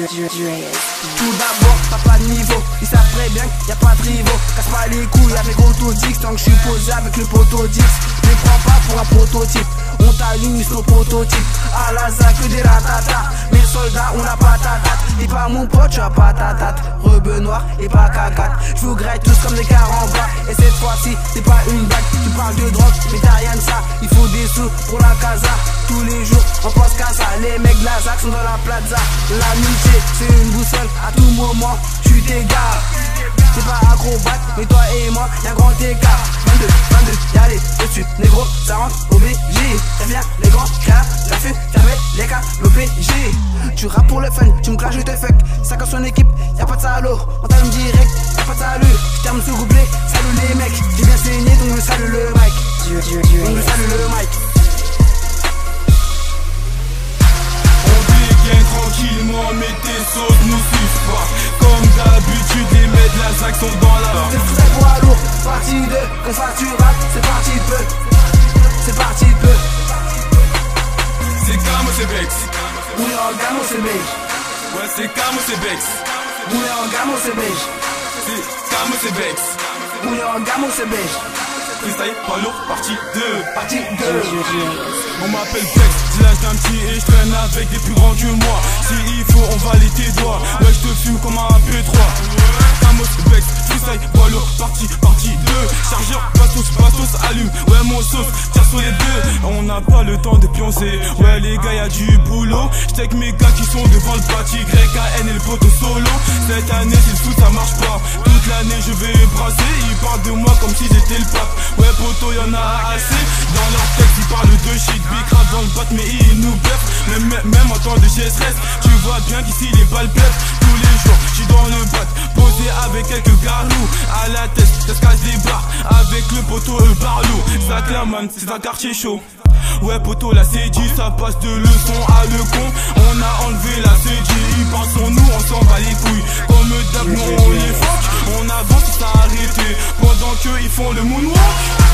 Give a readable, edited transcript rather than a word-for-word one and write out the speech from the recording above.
Tout d'abord, t'as pas de niveau. Ils savent très bien qu'il y a pas de rivaux. Casse pas les couilles avec Autodix. Tant que je suis posé avec le protodix. Je les prends pas pour un prototype. On t'allume nos prototypes. À la zac des ratata. Mes soldats, on a pas ta tata. T'es pas mon pote, tu as pas ta tata. Rebeu noir et pas cacat. Je vous graille tous comme des carambas. Et cette fois-ci, c'est pas une blague. Tu parles de drogue, mais t'as rien de ça. Il faut des sous pour la casa. Tous les jours, on pense qu'à ça. Les mecs de la ZAC sont dans la plaza. L'amitié, c'est une boussole. À tout moment, tu t'égares. C'est pas acrobate, mais toi et moi, y'a un grand écart. 22, y'a les dessus, négro, ça rentre au BJ. Préviens les grands créas, la fête, fermé les cas, l'OPJ. Tu rappes pour le fun, tu me clashes, je te fuck. Ça casse son équipe, y'a pas de salaud. On t'allume direct, y'a pas de salut. Je termine ce couplet, salut les mecs. J'ai bien saigné, donc je salue le mic. Donc je salue le mic. Tranquillement, mais tes sauces nous suivent pas. Comme d'habitude, les mecs de la ZAC sont dans la. C'est le frais poids lourd, partie 2. Comme ça tu rappes, c'est parti de peu. C'est parti de peu. C'est Camo, c'est Bex. On est en gamme, c'est beige. Ouais, c'est Camo, c'est Bex. On est en gamme, c'est beige. C'est Camo, c'est Bex. On est en gamme, c'est beige. Freestyle, pas lourd, partie 2. Partie 2. On m'appelle Bex, dis l'âge d'un petit et je traîne avec des plus grands que moi. S'il faut, on va les tes doigts. Ouais, je te fume comme un P3. Camo, c'est Bex, freestyle, pas lourd, partie 2. Chargeur, bastos, allume. Ouais, mon sauce, tire sur les deux. On n'a pas le temps de pioncer. Ouais, les gars, y'a du boulot. J't'ai mes gars qui sont devant le parti. YKN et le poteau solo. Cette année, si le foot ça marche pas, toute l'année je vais brasser. Ils parlent de moi comme si j'étais le pape. Ouais, poteau, y'en a assez. Dans leur texte, ils parlent de shit. Big rap dans le bat, mais ils nous bluffent. Même en temps de stress, tu vois bien qu'ici les balles bluffent. Tous les jours, j'suis dans le bat, posé avec quelques garous. À la tête, ça se casse des barres. Avec le poteau, le barlou. Ça claire, man, c'est un quartier chaud. Ouais, poteau, la CG, ça passe de leçon à le con. On a enlevé la CG, ils pensent nous, on s'en bat les couilles. Comme d'hab, nous on les fuck. On avance, ça a arrêté. Pendant qu'eux, ils font le moonwalk.